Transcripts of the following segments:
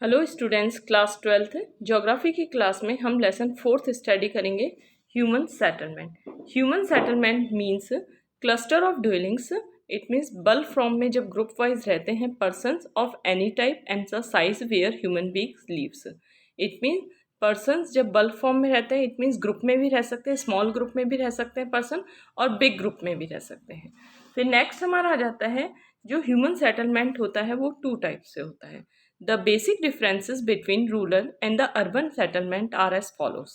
Hello students, class 12th geography की class में हम लेसन 4th स्टडी करेंगे human settlement. Human settlement means cluster of dwellings. It means bulk form में जब group wise रहते हैं persons of any type and the size where human beings lives. It means persons जब bulk form में रहते हैं, it means group में भी रह सकते हैं, स्मॉल ग्रुप में भी रह सकते हैं पर्सन, और बिग ग्रुप में भी रह सकते हैं। फिर नेक्स्ट हमारा आ जाता है जो ह्यूमन सेटलमेंट होता है वो 2 टाइप से होता है। The basic differences between rural and the urban settlement are as follows.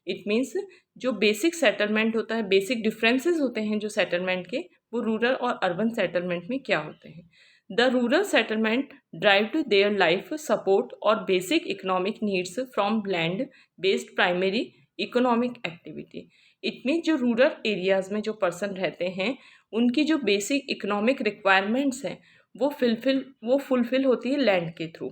It means जो बेसिक सेटलमेंट होता है, बेसिक डिफरेंसेस होते हैं जो सेटलमेंट के, वो रूरल और अर्बन सेटलमेंट में क्या होते हैं। The rural settlement drive to their life support और basic economic needs from land based primary economic activity. It mean जो रूरल एरियाज में जो पर्सन रहते हैं उनकी जो बेसिक इकोनॉमिक रिक्वायरमेंट्स हैं वो फुलफिल होती है लैंड के थ्रू।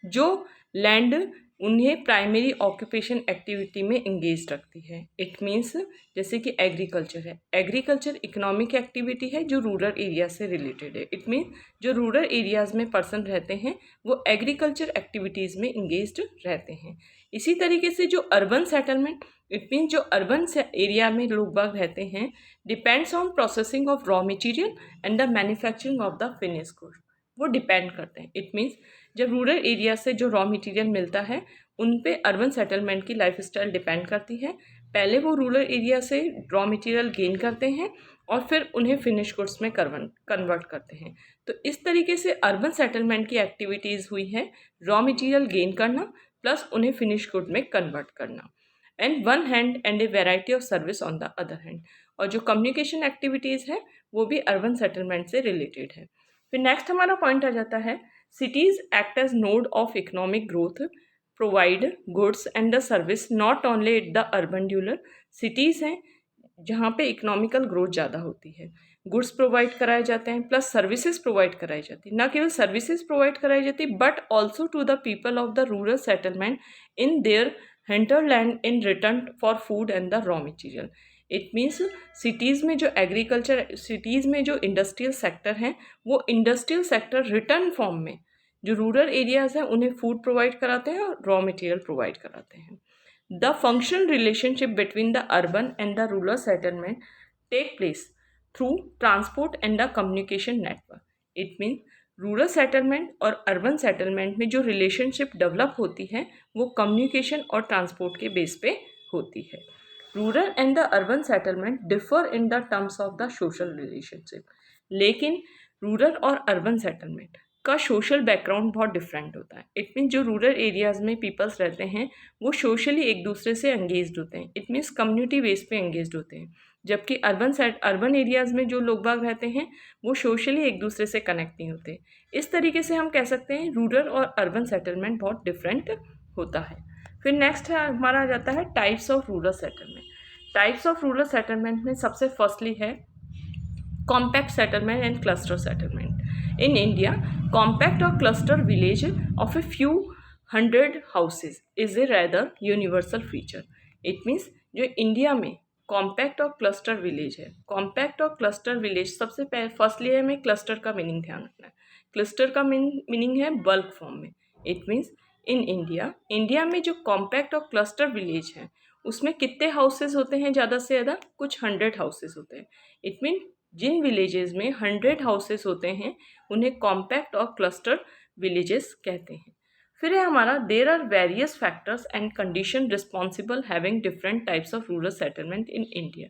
जो लैंड उन्हें प्राइमरी ऑक्यूपेशन एक्टिविटी में इंगेज रखती है। इट मीन्स जैसे कि एग्रीकल्चर है, एग्रीकल्चर इकोनॉमिक एक्टिविटी है जो रूरल एरिया से रिलेटेड है। इट मीन्स जो रूरल एरियाज में पर्सन रहते हैं वो एग्रीकल्चर एक्टिविटीज़ में इंगेज्ड रहते हैं। इसी तरीके से जो अर्बन सेटलमेंट, इट मीन्स जो अर्बन एरिया में लोग बाग रहते हैं, depends on processing of raw material and the manufacturing of the finish goods. वो डिपेंड करते हैं। इट मीन्स जब रूरल एरिया से जो रॉ मटेरियल मिलता है उन पे अर्बन सेटलमेंट की लाइफस्टाइल डिपेंड करती है। पहले वो रूरल एरिया से रॉ मटेरियल गेन करते हैं और फिर उन्हें फिनिश गुड्स में कन्वर्ट करते हैं। तो इस तरीके से अर्बन सेटलमेंट की एक्टिविटीज़ हुई है रॉ मटेरियल गेन करना प्लस उन्हें फिनिश गुड में कन्वर्ट करना, and one hand and a variety of service on the other hand. और जो कम्युनिकेशन एक्टिविटीज़ है वो भी अर्बन सेटलमेंट से रिलेटेड है। फिर नेक्स्ट हमारा पॉइंट आ जाता है cities act as node of economic growth, provide goods and the service not only at the urban dweller। cities हैं जहाँ पे इकोनॉमिकल ग्रोथ ज़्यादा होती है, गुड्स प्रोवाइड कराए जाते हैं प्लस सर्विसेज प्रोवाइड कराई जाती है। न केवल सर्विसेज प्रोवाइड कराई जाती but also to the people of the rural settlement in their hinterland in return for food and the raw material। It means cities में जो एग्रीकल्चर, सिटीज़ में जो इंडस्ट्रियल सेक्टर हैं वो इंडस्ट्रियल सेक्टर रिटर्न फॉर्म में जो rural areas हैं उन्हें फूड प्रोवाइड कराते हैं और रॉ मटेरियल प्रोवाइड कराते हैं। The functional relationship between the urban and the rural settlement take place through transport and the communication network. It mean rural settlement और अर्बन सेटलमेंट में जो रिलेशनशिप डेवलप होती है वो कम्युनिकेशन और ट्रांसपोर्ट के बेस पे होती है। Rural and the urban settlement differ in the terms of the social relationship, लेकिन रूरल और अर्बन सेटलमेंट का सोशल बैकग्राउंड बहुत डिफरेंट होता है। इट मीन्स जो रूरल एरियाज़ में पीपल्स रहते हैं वो सोशली एक दूसरे से एंगेज्ड होते हैं। इट मीन्स कम्युनिटी बेस पे एंगेज्ड होते हैं, जबकि अर्बन एरियाज़ में जो लोग बाग रहते हैं वो सोशली एक दूसरे से कनेक्ट नहीं होते। इस तरीके से हम कह सकते हैं रूरल और अर्बन सेटलमेंट बहुत डिफरेंट होता है। फिर नेक्स्ट है हमारा आ जाता है types of rural settlement. Types of rural settlement में सबसे फर्स्टली है compact settlement and cluster settlement. In India compact और cluster village of a few hundred houses is a rather universal feature. It means जो India में compact और cluster village है, compact और cluster village सबसे फर्स्टली है हमें क्लस्टर का मीनिंग ध्यान रखना है। क्लस्टर का मीनिंग है बल्क फॉर्म में। इट मीन्स इन इंडिया में जो कॉम्पैक्ट और क्लस्टर विलेज है उसमें कितने हाउसेज होते हैं, ज़्यादा से ज़्यादा कुछ 100 हाउसेज होते हैं। इट मीन जिन विलेजेस में 100 हाउसेज होते हैं उन्हें कॉम्पैक्ट और क्लस्टर विलेजेस कहते हैं। फिर है हमारा there are various factors and condition responsible having different types of rural settlement in India.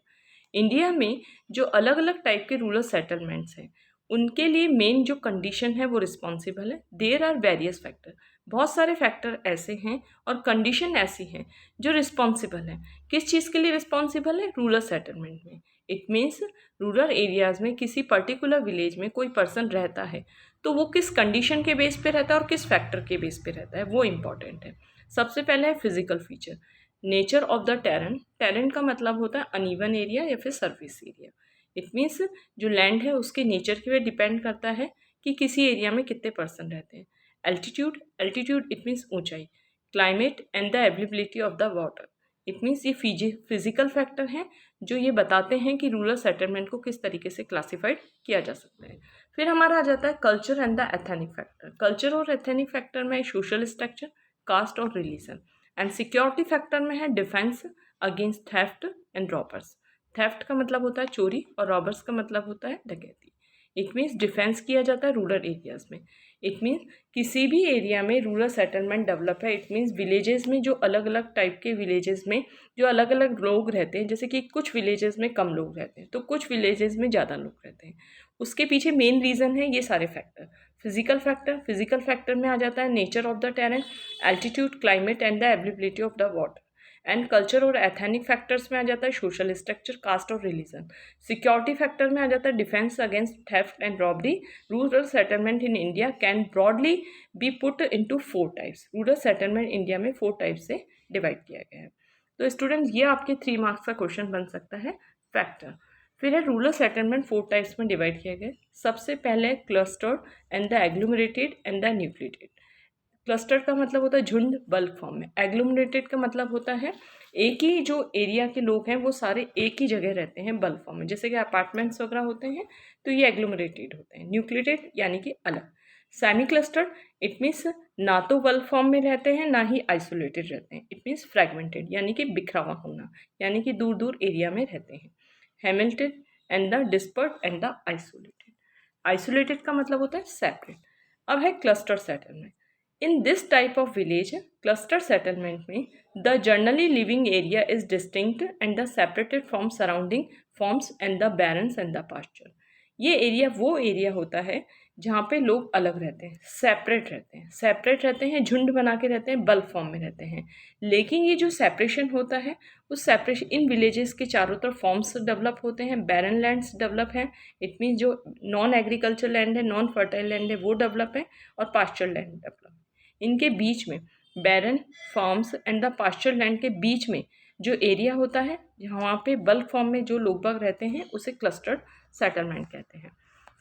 India में जो अलग अलग टाइप के रूरल सेटलमेंट्स हैं उनके लिए मेन जो कंडीशन है वो रिस्पॉन्सिबल है। देयर आर वेरियस फैक्टर, बहुत सारे फैक्टर ऐसे हैं और कंडीशन ऐसी हैं जो रिस्पॉन्सिबल है। किस चीज़ के लिए रिस्पॉन्सिबल है? रूरल सेटलमेंट में। इट मीन्स रूरल एरियाज़ में किसी पर्टिकुलर विलेज में कोई पर्सन रहता है तो वो किस कंडीशन के बेस पे रहता है और किस फैक्टर के बेस पे रहता है वो इम्पॉर्टेंट है। सबसे पहले है physical feature, nature of the terrain. Terrain का मतलब होता है अनइवन एरिया या फिर सरफेस एरिया। इट मीन्स जो लैंड है उसके नेचर के पे डिपेंड करता है कि किसी एरिया में कितने पर्सन रहते हैं। एल्टीट्यूड, एल्टीट्यूड इट मीन्स ऊंचाई। Climate and the availability of the water. It means ये फिजिकल फैक्टर हैं जो ये बताते हैं कि रूरल सेटलमेंट को किस तरीके से क्लासिफाइड किया जा सकता है। फिर हमारा आ जाता है culture and the ethnic factor. Culture और एथनिक फैक्टर में सोशल स्ट्रक्चर, कास्ट और रिलीजन। एंड सिक्योरिटी फैक्टर में है defence against theft and robbers. Theft का मतलब होता है चोरी और रॉबर्स का मतलब होता है डकैती। इट मीन्स डिफेंस किया जाता है रूरल एरियाज में। इट मीन्स किसी भी एरिया में रूरल सेटलमेंट डेवलप है, इट मीन्स विलेजेस में जो अलग अलग टाइप के विलेजेस में जो अलग अलग लोग रहते हैं, जैसे कि कुछ विलेजेस में कम लोग रहते हैं तो कुछ विलेजेस में ज़्यादा लोग रहते हैं, उसके पीछे मेन रीज़न है ये सारे फैक्टर। फिजिकल फैक्टर में आ जाता है nature of the terrain, altitude, climate and the availability of the water. And culture और एथनिक फैक्टर्स में आ जाता है सोशल स्ट्रक्चर, कास्ट और रिलीजन। सिक्योरिटी फैक्टर में आ जाता है defence against theft and robbery. Rural settlement in India can broadly B put into 4 types. Rural settlement India में 4 type से डिवाइड किया गया है। तो स्टूडेंट ये आपके 3 मार्क्स का क्वेश्चन बन सकता है फैक्टर। फिर है रूरल सेटलमेंट 4 टाइप्स में डिवाइड किया गया। सबसे पहले clustered and the agglomerated and the nucleated. Cluster का मतलब होता है झुंड बल्क फॉर्म में। एग्लोमरेटेड का मतलब होता है एक ही जो एरिया के लोग हैं वो सारे एक ही जगह रहते हैं बल्क फॉर्म में, जैसे कि अपार्टमेंट्स वगैरह होते हैं तो ये एग्लोमरेटेड होते हैं। न्यूक्लिएटेड यानी कि अलग। सेमी क्लस्टर्ड इट मीन्स ना तो बल्क फॉर्म में रहते हैं ना ही आइसोलेटेड रहते हैं। इट मीन्स फ्रेगमेंटेड यानी कि बिखरा हुआ होना, यानी कि दूर दूर एरिया में रहते हैं। Hamleted and the dispersed and the isolated. Isolated का मतलब होता है सेपरेट। अब है cluster settlement. In this type of village, cluster settlement में the generally living area is distinct and the separated from surrounding farms and the barrens and the pasture। ये area वो area होता है जहाँ पे लोग अलग रहते हैं, सेपरेट रहते हैं, झुंड बना के रहते हैं, बल्क फॉर्म में रहते हैं। लेकिन ये जो सेपरेशन होता है उस सेपरेशन इन विलेजेस के चारों तरफ फॉर्म्स डेवलप होते हैं, बैरन लैंड्स डेवलप हैं। इट मीन्स जो नॉन एग्रीकल्चर लैंड है, नॉन फर्टाइल लैंड है वो डेवलप है, और पास्चर लैंड डेवलप। इनके बीच में barren farms and the pasture land के बीच में जो एरिया होता है वहाँ पे बल्क फॉर्म में जो लोग बाग रहते हैं उसे क्लस्टर्ड सेटलमेंट कहते हैं।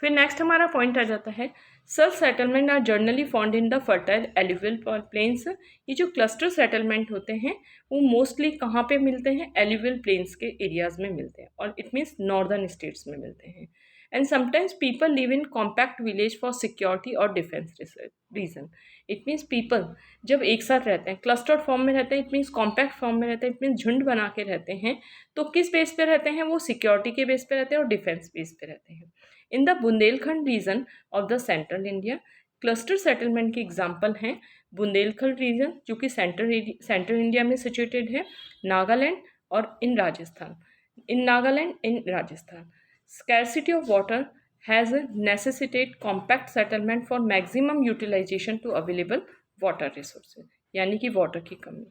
फिर नेक्स्ट हमारा पॉइंट आ जाता है such settlement are generally found in the fertile alluvial plains. ये जो क्लस्टर सेटलमेंट होते हैं वो मोस्टली कहाँ पे मिलते हैं? एल्यूवियल प्लेन्स के एरियाज में मिलते हैं, और इट मीन्स नॉर्दर्न स्टेट्स में मिलते हैं। And sometimes people live in compact village for security और defence reason. It means people जब एक साथ रहते हैं, क्लस्टर्ड फॉर्म में रहते हैं, इट मीन्स कॉम्पैक्ट फॉर्म में रहते हैं, इट मीन्स झुंड बना के रहते हैं, तो किस बेस पे रहते हैं? वो सिक्योरिटी के बेस पे रहते हैं और डिफेंस बेस पे रहते हैं। In the Bundelkhand region of the central India cluster settlement के एग्जाम्पल हैं बुंदेलखंड रीजन जो कि सेंट्रल इंडिया में सिचुएटेड है, नागालैंड और इन Rajasthan. Scarcity of water has necessitated compact settlement for maximum utilization to available water resources। यानी कि वाटर की कमी।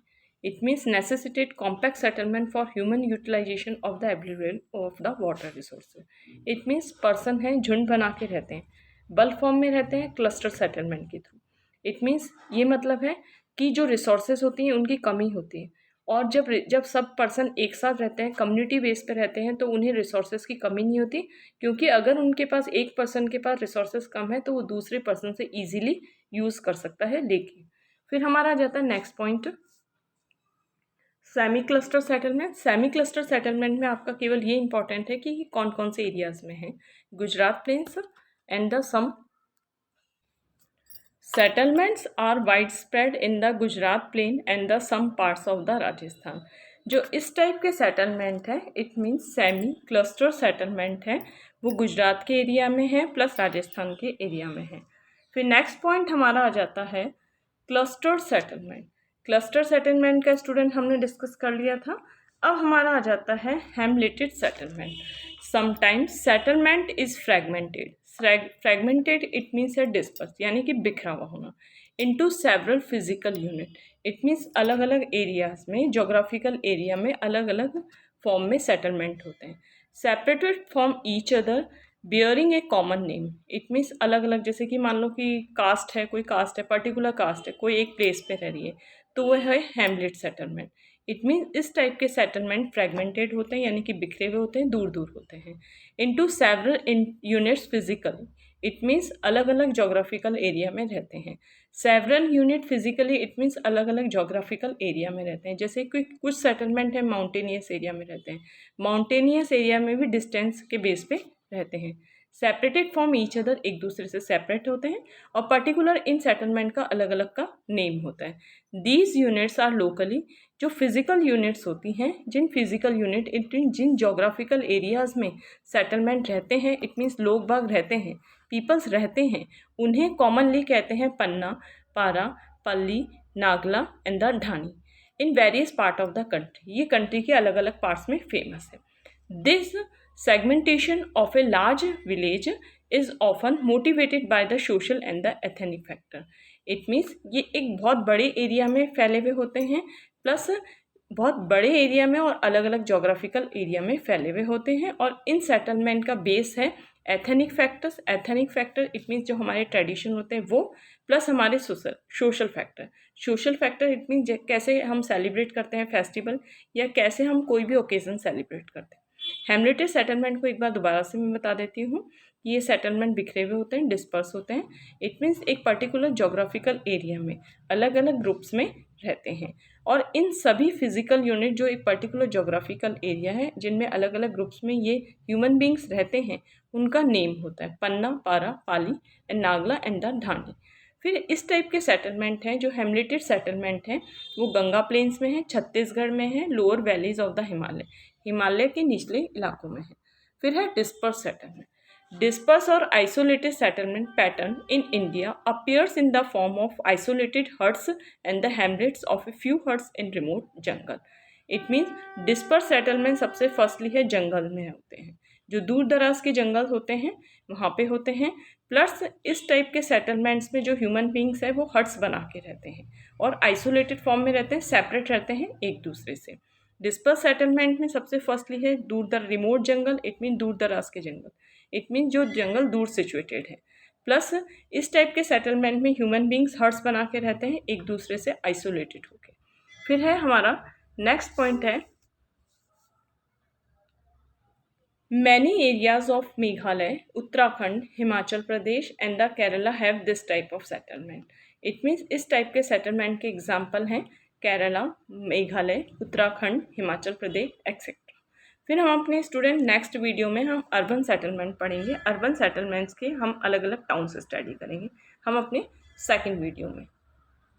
It means necessitate compact settlement for human utilization of the availability of the water resources। It means person है झुंड बना के रहते हैं, बल्क फॉर्म में रहते हैं क्लस्टर सेटलमेंट के थ्रू। इट मीन्स ये मतलब है कि जो रिसोर्सेज होती हैं उनकी कमी होती है, और जब सब पर्सन एक साथ रहते हैं, कम्युनिटी बेस पे रहते हैं, तो उन्हें रिसोर्सेज की कमी नहीं होती, क्योंकि अगर उनके पास एक पर्सन के पास रिसोर्सेज कम है तो वो दूसरे पर्सन से इजीली यूज़ कर सकता है लेके। फिर हमारा आ जाता है next point semi cluster settlement. Semi cluster settlement में आपका केवल ये इंपॉर्टेंट है कि कौन कौन से एरियाज में है। Gujarat plains and the some settlements are wide spread in the Gujarat plain and the some parts of the Rajasthan. जो इस टाइप के सेटलमेंट है it means semi cluster settlement है, वो गुजरात के एरिया में है प्लस राजस्थान के एरिया में है। फिर नेक्स्ट पॉइंट हमारा आ जाता है क्लस्टर सेटलमेंट। क्लस्टर सेटलमेंट का स्टूडेंट हमने डिस्कस कर लिया था। अब हमारा आ जाता है hamleted settlement. Sometimes settlement is fragmented. Fragmented it means है डिस्पर्स यानी कि बिखरा हुआ होना, into several physical unit. It means अलग अलग एरियाज में, जोग्राफिकल एरिया में अलग अलग फॉर्म में सेटलमेंट होते हैं। Separated from each other bearing A common name. It means अलग अलग, जैसे कि मान लो कि कास्ट है, कोई कास्ट है, पर्टिकुलर कास्ट है, कोई एक प्लेस पे रह रही है, तो वह है हेमलेट सेटलमेंट। इट मीन्स इस टाइप के सेटलमेंट फ्रेगमेंटेड होते हैं यानी कि बिखरे हुए होते हैं, दूर दूर होते हैं, into several units physically. It means अलग अलग जोग्राफिकल एरिया में रहते हैं। Several unit physically, it means अलग अलग जोग्राफिकल एरिया में रहते हैं। जैसे कि कुछ सेटलमेंट है माउंटेनियस एरिया में रहते हैं, माउंटेनियस एरिया में भी डिस्टेंस के बेस पे रहते हैं। सेपरेटेड फ्रॉम ईच अदर, एक दूसरे से सेपरेट होते हैं, और पर्टिकुलर इन सेटलमेंट का अलग अलग का नेम होता है। दीज यूनिट्स आर लोकली, जो फिजिकल यूनिट्स होती हैं, जिन फिजिकल यूनिट जिन जोग्राफिकल एरियाज़ में सेटलमेंट रहते हैं, इट मीन्स लोग बाग रहते हैं, पीपल्स रहते हैं, उन्हें कॉमनली कहते हैं panna, para, palli, nagla and the dhani in various part of the country. ये कंट्री के अलग अलग पार्ट्स में फेमस है। This segmentation of a large village is often motivated by the social and the ethnic factor. It means ये एक बहुत बड़े एरिया में फैले हुए होते हैं, प्लस बहुत बड़े एरिया में और अलग अलग जोग्राफिकल एरिया में फैले हुए होते हैं, और इन सेटलमेंट का बेस है ethnic factors. Ethnic factor it means जो हमारे ट्रेडिशन होते हैं वो, प्लस हमारे social factor. Social factor it means कैसे हम सेलिब्रेट करते हैं फेस्टिवल, या कैसे हम कोई भी ओकेजन सेलिब्रेट करते हैं। हेमलेटेड सेटलमेंट को एक बार दोबारा से मैं बता देती हूँ। ये सेटलमेंट बिखरे हुए होते हैं, डिस्पर्स होते हैं। इट मीन्स एक पर्टिकुलर जोग्राफिकल एरिया में अलग अलग ग्रुप्स में रहते हैं, और इन सभी फिजिकल यूनिट जो एक पर्टिकुलर जोग्राफिकल एरिया है जिनमें अलग अलग ग्रुप्स में ये ह्यूमन बींग्स रहते हैं, उनका नेम होता है पन्ना, पारा, पाली एंड नागला एंड द ढांडी। फिर इस टाइप के सेटलमेंट हैं जो हेमलेटेड सेटलमेंट हैं, वो गंगा प्लेन्स में है, छत्तीसगढ़ में है, lower valleys of the Himalaya के निचले इलाकों में है। फिर है डिस्पर्स सेटलमेंट। डिस्पर्स और isolated settlement pattern in India appears in the form of isolated huts and the Hamlet's of a few huts in remote jungle. It means disperse settlement सबसे firstly है जंगल में होते हैं, जो दूर दराज के जंगल होते हैं वहाँ पे होते हैं। प्लस इस टाइप के सेटलमेंट्स में जो ह्यूमन बींग्स है वो हट्स बना के रहते हैं और आइसोलेटेड फॉर्म में रहते हैं, सेपरेट रहते हैं एक दूसरे से। डिस्पर्स सेटलमेंट में सबसे फर्स्टली है रिमोट जंगल, इट मीन दूर दराज के जंगल, इट मीन जो जंगल दूर सिचुएटेड है। प्लस इस टाइप के सेटलमेंट में ह्यूमन बींग्स हट्स बना के रहते हैं एक दूसरे से आइसोलेटेड होके। फिर है हमारा नेक्स्ट पॉइंट है many areas of Meghalaya, Uttarakhand, Himachal Pradesh and the Kerala have this type of settlement. It means इस टाइप के सेटलमेंट के एग्जाम्पल हैं केरला, मेघालय, उत्तराखंड, हिमाचल प्रदेश एक्सेट्रा। फिर हम अपने स्टूडेंट नेक्स्ट वीडियो में हम अर्बन सेटलमेंट पढ़ेंगे। अर्बन सेटलमेंट्स के हम अलग अलग टाउन से स्टडी करेंगे हम अपने सेकंड वीडियो में।